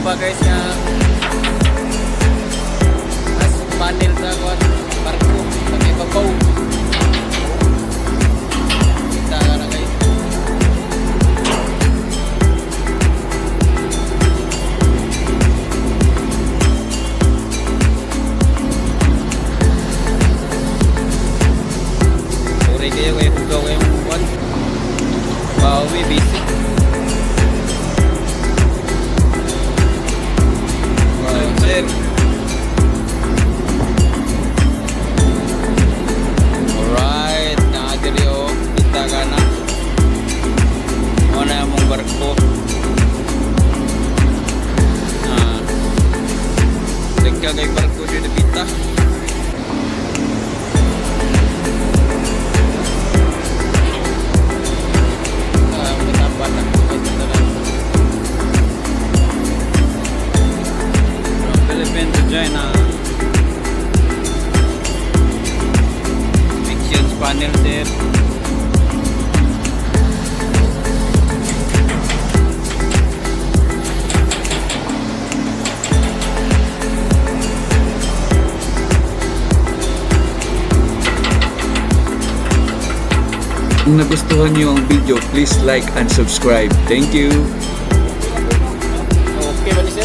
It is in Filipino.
ba guys nga as panel sa kuan barko sa ibabaw. Kita ka na guys. Sorry kayo kayo hugaw kayong kuan. Bawi busy. Alright, nakadiri o. Kita ka na. Muna yung mong barko. Teka kay barko dito kita. Matapat na. Philippines to China. Mixtions panel there. Kung nagustuhan niyo ang video, please like and subscribe. Thank you. Okay ba ni sir?